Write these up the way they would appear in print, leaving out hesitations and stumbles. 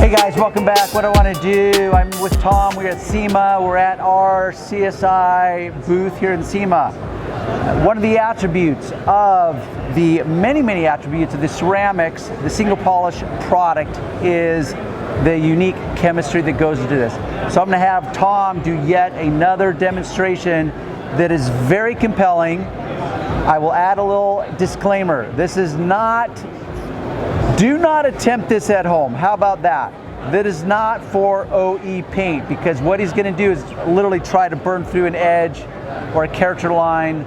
Hey guys, welcome back. What I want to do, I'm with Tom, we're at SEMA, we're at our CSI booth here in SEMA. One of the attributes of the many attributes of the Ceram-X, the single polish product, is the unique chemistry that goes into this. So I'm going to have Tom do yet another demonstration that is very compelling. I will add a little disclaimer. This is not, do not attempt this at home. How about that? That is not for OE paint, because what he's going to do is literally try to burn through an edge or a character line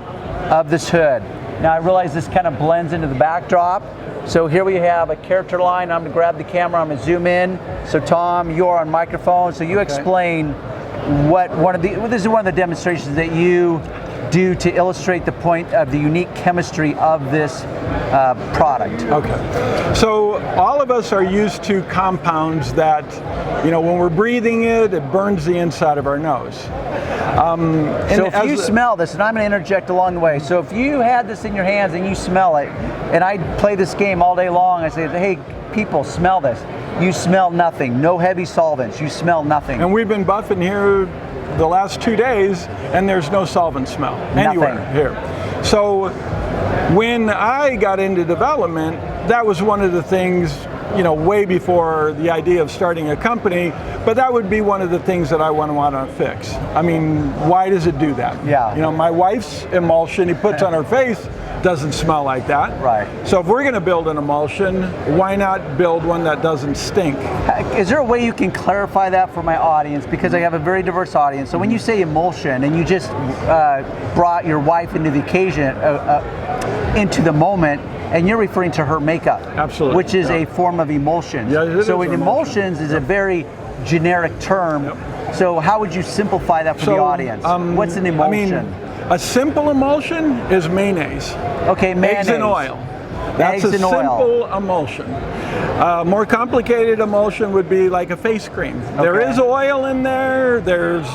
of this hood. Now I realize this kind of blends into the backdrop. So here we have a character line. I'm going to grab the camera, I'm going to zoom in. So Tom, you're on microphone, so you explain what this is one of the demonstrations that you do to illustrate the point of the unique chemistry of this product. Okay, so all of us are used to compounds that, you know, when we're breathing it burns the inside of our nose. So if you smell this, and I'm going to interject along the way, so if you had this in your hands and you smell it, and I play this game all day long, I say, hey, people, smell this. You smell nothing, no heavy solvents, you smell nothing. And we've been buffing here the last 2 days, and there's no solvent smell anywhere here. So when I got into development, that was one of the things, you know, way before the idea of starting a company, but that would be one of the things that I want to fix. I mean, why does it do that? Yeah. You know, my wife's emulsion he puts on her face doesn't smell like that. Right. So if we're going to build an emulsion, why not build one that doesn't stink? Is there a way you can clarify that for my audience? Because I have a very diverse audience. So when you say emulsion, and you just brought your wife into the occasion, into the moment, and you're referring to her makeup. Absolutely. Which is a form of emulsion. Yeah, so emulsions is a very generic term. Yep. So how would you simplify that for the audience? What's an emulsion? I mean, a simple emulsion is mayonnaise. Okay, mayonnaise. Eggs and oil. That's a simple emulsion. More complicated emulsion would be like a face cream. Okay. There is oil in there. There's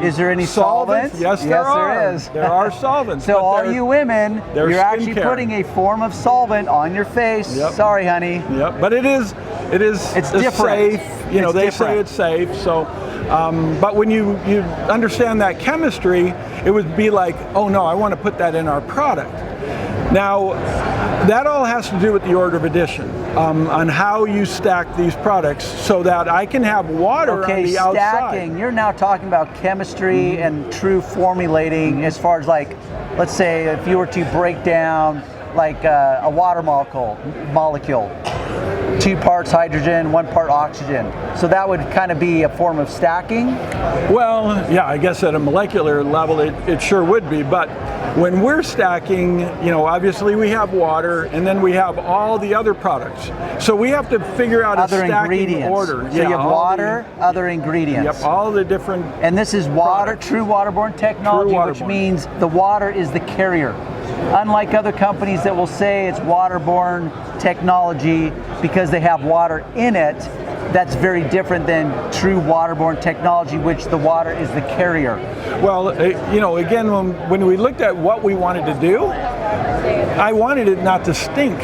is there any solvents? Yes, there are. There are solvents. So all you women, you're actually putting a form of solvent on your face. Yep. Sorry, honey. Yep, but it's different. Safe. You know, they say it's safe. So, but when you understand that chemistry, it would be like, oh no, I want to put that in our product. Now, that all has to do with the order of addition, on how you stack these products so that I can have water on the outside. Stacking, you're now talking about chemistry and true formulating as far as, like, let's say if you were to break down like a water molecule, 2 parts hydrogen, 1 part oxygen. So that would kind of be a form of stacking? Well, yeah, I guess at a molecular level it sure would be, but when we're stacking, you know, obviously we have water and then we have all the other products. So we have to figure out other a stacking ingredients. order. So you have water, other ingredients. Yep, all the different And this is water, products. true waterborne technology, which means the water is the carrier. Unlike other companies that will say it's waterborne technology because they have water in it, that's very different than true waterborne technology, which the water is the carrier. Well, you know, again, when we looked at what we wanted to do, I wanted it not to stink,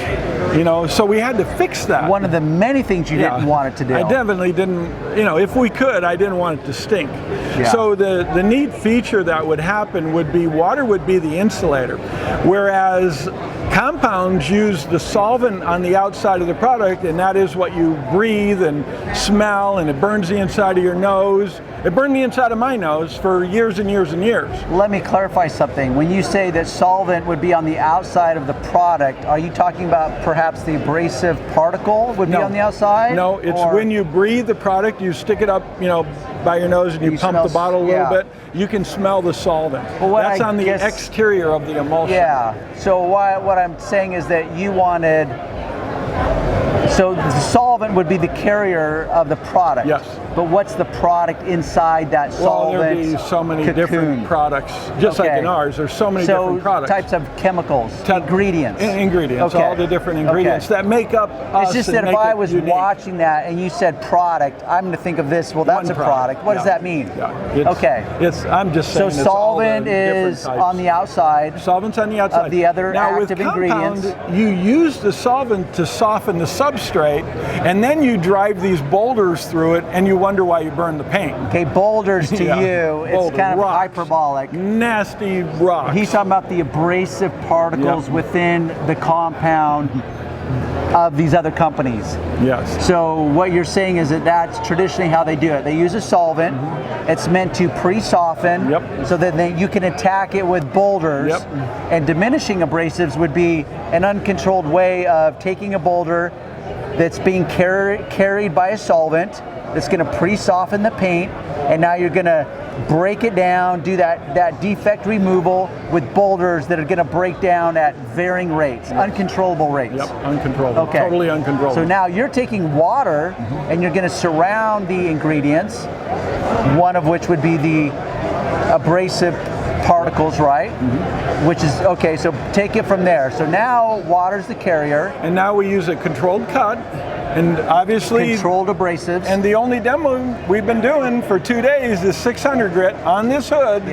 you know, so we had to fix that. One of the many things you didn't want it to do. I definitely didn't, you know, if we could, I didn't want it to stink. Yeah. So the neat feature that would happen would be water would be the insulator, whereas compounds use the solvent on the outside of the product, and that is what you breathe and smell, and it burns the inside of your nose. It burned the inside of my nose for years and years and years. Let me clarify something. When you say that solvent would be on the outside of the product, are you talking about perhaps the abrasive particle would be on the outside? No, it's when you breathe the product, you stick it up, you know, by your nose and you pump the bottle a little bit, you can smell the solvent. Well, that's on the exterior of the emulsion. Yeah, so what I'm saying is that you wanted, so the solvent would be the carrier of the product. Yes. But what's the product inside that solvent? Well, there'd be so many different products, just like in ours. There's so many different products. Types of chemicals, ingredients. Ingredients, all the different ingredients that make up us. It's just that if I was watching that and you said product, I'm going to think of this, well, that's a product. What does that mean? I'm just saying so solvent is on the outside. Solvent's on the outside. Of the other active ingredients. You use the solvent to soften the substrate, And then you drive these boulders through it, and you wonder why you burn the paint. Okay, boulders to you, it's kind of rocks, hyperbolic. Nasty rocks. He's talking about the abrasive particles within the compound of these other companies. Yes. So what you're saying is that that's traditionally how they do it. They use a solvent. It's meant to pre-soften so that you can attack it with boulders. And diminishing abrasives would be an uncontrolled way of taking a boulder that's being carried by a solvent that's going to pre-soften the paint, and now you're going to break it down, do that defect removal with boulders that are going to break down at varying rates, uncontrollable rates. Uncontrollable. Okay. Totally uncontrollable. So now you're taking water and you're going to surround the ingredients, one of which would be the abrasive particles, right? Which is, okay, so take it from there. So now water's the carrier. And now we use a controlled cut. And obviously, controlled abrasives. And the only demo we've been doing for 2 days is 600 grit on this hood.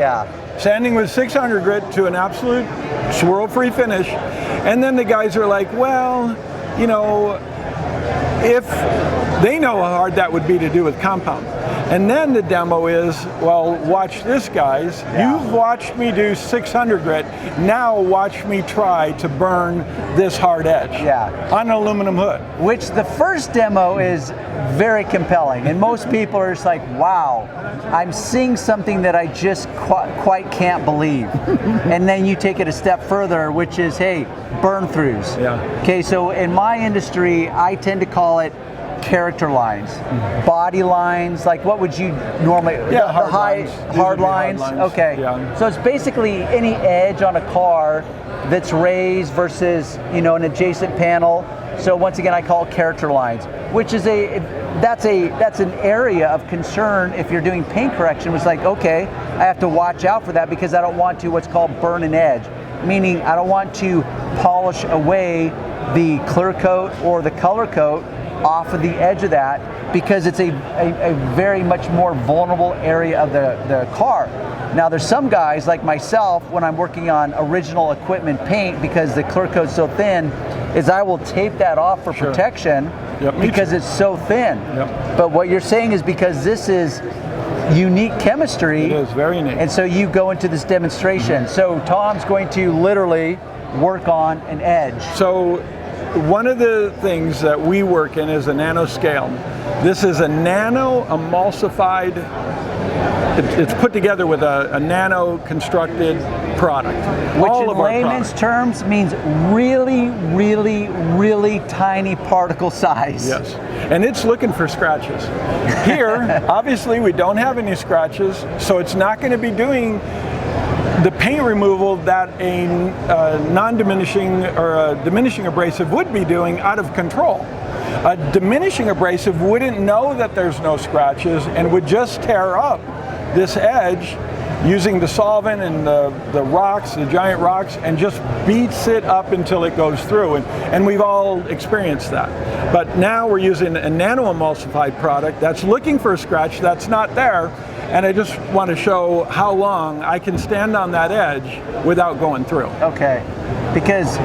Sanding with 600 grit to an absolute swirl-free finish. And then the guys are like, well, you know, if they know how hard that would be to do with compound. And then the demo is, well, watch this, guys. You've watched me do 600 grit. Now watch me try to burn this hard edge on an aluminum hood. Which the first demo is very compelling. And most people are just like, wow, I'm seeing something that I just quite can't believe. And then you take it a step further, which is, hey, burn throughs. Okay, so in my industry, I tend to call it character lines, body lines, like what would you normally, hard lines. Okay, so it's basically any edge on a car that's raised versus, you know, an adjacent panel. So once again, I call it character lines, which is that's an area of concern if you're doing paint correction. It's like, okay, I have to watch out for that because I don't want to what's called burn an edge, meaning I don't want to polish away the clear coat or the color coat off of the edge of that, because it's a very much more vulnerable area of the car. Now there's some guys like myself, when I'm working on original equipment paint, because the clear coat's so thin, is I will tape that off for protection because it's so thin. But what you're saying is because this is unique chemistry. It is very unique. And so you go into this demonstration. So Tom's going to literally work on an edge. So one of the things that we work in is a nanoscale. This is a nano emulsified, it's put together with a nano constructed product. Which in layman's terms means really, really, really tiny particle size. Yes, and it's looking for scratches. Here, obviously we don't have any scratches, so it's not going to be doing the paint removal that a non-diminishing or a diminishing abrasive would be doing out of control. A diminishing abrasive wouldn't know that there's no scratches and would just tear up this edge using the solvent and the rocks, the giant rocks, and just beats it up until it goes through. And we've all experienced that. But now we're using a nano-emulsified product that's looking for a scratch that's not there. And I just want to show how long I can stand on that edge without going through. Okay, because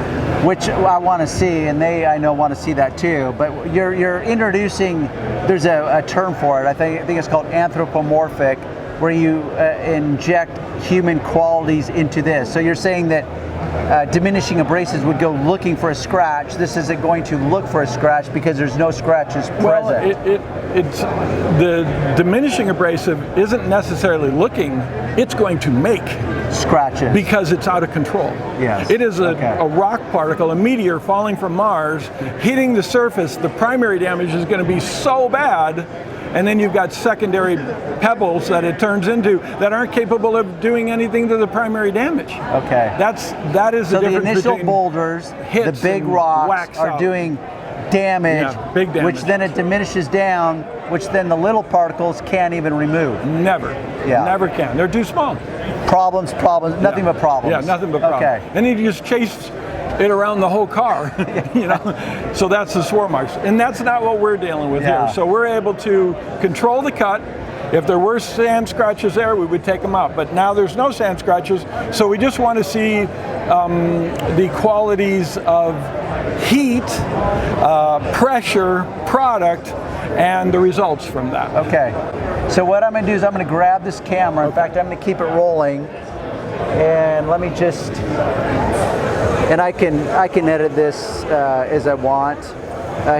which I want to see, and they I know want to see that too. But you're introducing. There's a term for it. I think it's called anthropomorphic, where you inject human qualities into this. So you're saying that diminishing abrasives would go looking for a scratch. This isn't going to look for a scratch because there's no scratches present. Well, it's the diminishing abrasive isn't necessarily looking, it's going to make scratches because it's out of control. Yes. It is a rock particle, a meteor falling from Mars, hitting the surface. The primary damage is going to be so bad, and then you've got secondary pebbles that it turns into that aren't capable of doing anything to the primary damage. Okay. That is the difference. So the initial boulders, the big rocks are doing damage, big damage, which then it diminishes down, which then the little particles can't even remove. Never. Never can. They're too small. Problems, nothing but problems. Yeah, nothing but problems. Okay. Then you just chase it around the whole car, you know. So that's the swirl marks, and that's not what we're dealing with here. So we're able to control the cut, If there were sand scratches there, we would take them out. But now there's no sand scratches, so we just want to see the qualities of heat, pressure, product, and the results from that. Okay, so what I'm going to do is I'm going to grab this camera. In fact, I'm going to keep it rolling, and let me just, and I can edit this as I want.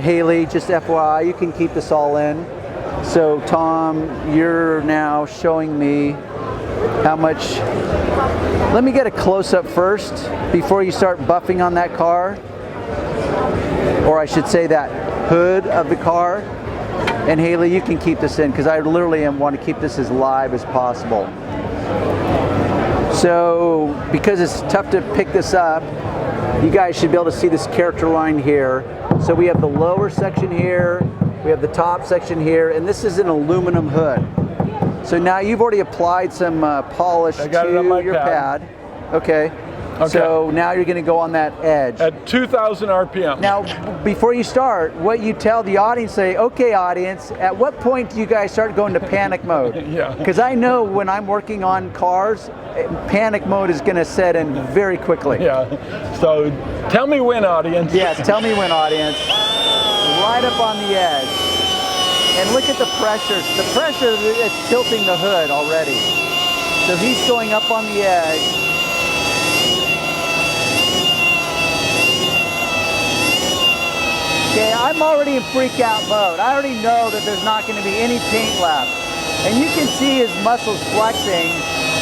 Haley, just FYI, you can keep this all in. So Tom, you're now showing me how much. Let me get a close-up first before you start buffing on that car, or I should say that hood of the car. And Haley, you can keep this in because I literally want to keep this as live as possible. So because it's tough to pick this up, you guys should be able to see this character line here. So we have the lower section here, we have the top section here, and this is an aluminum hood. So now you've already applied some polish to your pad. Okay. So now you're going to go on that edge. At 2,000 RPM. Now, before you start, what you tell the audience, say, okay, audience, at what point do you guys start going to panic mode? Yeah. Because I know when I'm working on cars, panic mode is going to set in very quickly. Yeah. So tell me when, audience. Yes, tell me when, audience. Right up on the edge. And look at the pressure. The pressure is tilting the hood already. So he's going up on the edge. Okay, I'm already in freak out mode. I already know that there's not going to be any paint left. And you can see his muscles flexing,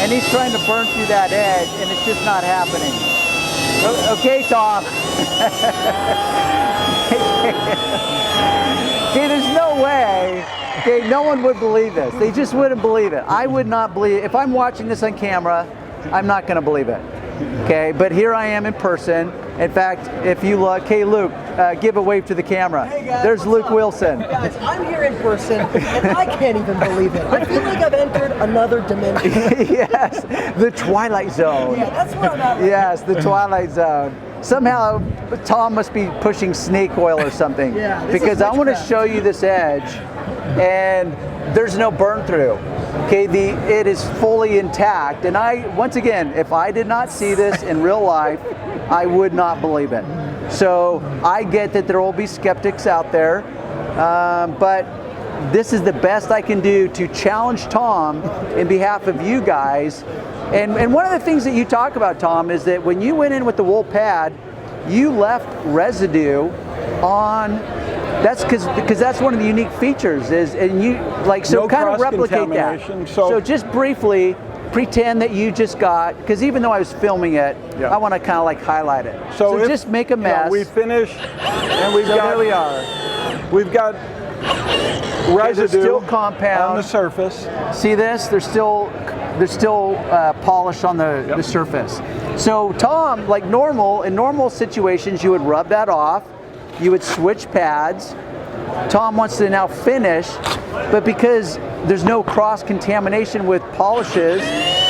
and he's trying to burn through that edge, and it's just not happening. Okay, Tom. Okay, there's no way. Okay, no one would believe this. They just wouldn't believe it. I would not believe it. If I'm watching this on camera, I'm not going to believe it. Okay, but here I am in person. In fact, if you look, hey Luke, give a wave to the camera. Hey guys, there's Luke up? Wilson. Guys, I'm here in person, and I can't even believe it. I feel like I've entered another dimension. Yes, the Twilight Zone. Yeah, that's where I'm at. Yes, the Twilight Zone. Somehow, Tom must be pushing snake oil or something. Yeah, because I want to show you this edge, and there's no burn through. Okay, it is fully intact, and once again, if I did not see this in real life, I would not believe it. So I get that there will be skeptics out there, but this is the best I can do to challenge Tom in behalf of you guys. And one of the things that you talk about, Tom, is that when you went in with the wool pad, you left residue on. That's because that's one of the unique features and you no kind of replicate that. So just briefly pretend that you just got, because even though I was filming it, I want to kind of highlight it. So just make a mess. We finish, and there we are. We've got residue still compound on the surface. See this? There's still polish on the surface. So Tom, in normal situations, you would rub that off. You would switch pads. Tom wants to now finish, but because there's no cross-contamination with polishes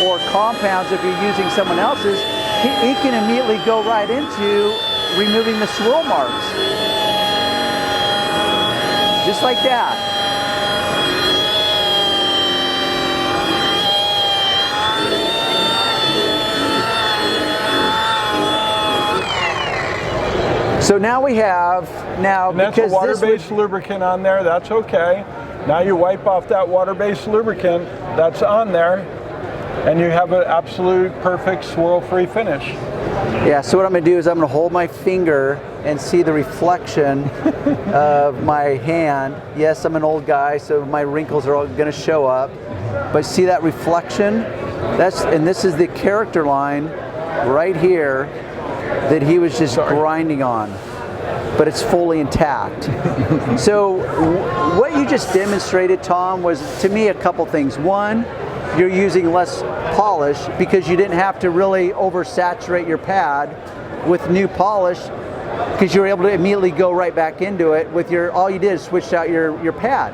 or compounds if you're using someone else's, he can immediately go right into removing the swirl marks. Just like that. So now we have, and that's a water-based lubricant on there, that's okay. Now you wipe off that water-based lubricant that's on there, and you have an absolute perfect swirl-free finish. Yeah, so what I'm going to do is I'm going to hold my finger and see the reflection of my hand. Yes, I'm an old guy, so my wrinkles are all going to show up. But see that reflection? And this is the character line right here that he was just grinding on, but it's fully intact. So what you just demonstrated, Tom, was to me a couple things. One, you're using less polish because you didn't have to really oversaturate your pad with new polish, because you were able to immediately go right back into it with all you did is switch out your pad.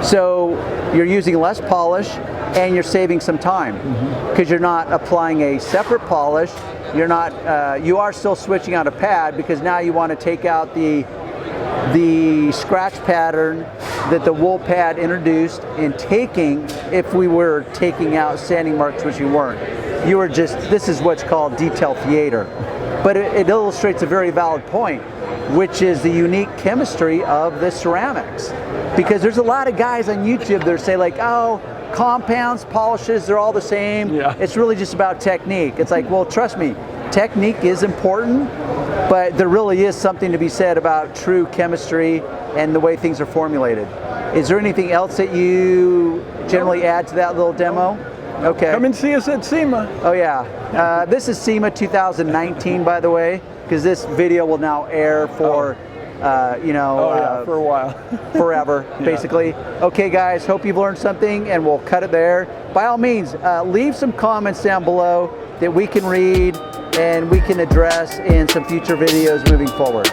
So you're using less polish and you're saving some time because you're not applying a separate polish. You are still switching out a pad because now you want to take out the scratch pattern that the wool pad introduced in taking, if we were taking out sanding marks, which you weren't. You were just, this is what's called detail theater. But it illustrates a very valid point, which is the unique chemistry of the Ceram-X. Because there's a lot of guys on YouTube that say like, oh, compounds, polishes, they're all the same. Yeah. It's really just about technique. It's like, well, trust me, technique is important, but there really is something to be said about true chemistry and the way things are formulated. Is there anything else that you generally add to that little demo? Okay. Come and see us at SEMA. Oh yeah. This is SEMA 2019, by the way, because this video will now air for, for a while. forever, basically. Okay, guys, hope you've learned something, and we'll cut it there. By all means, leave some comments down below that we can read and we can address in some future videos moving forward.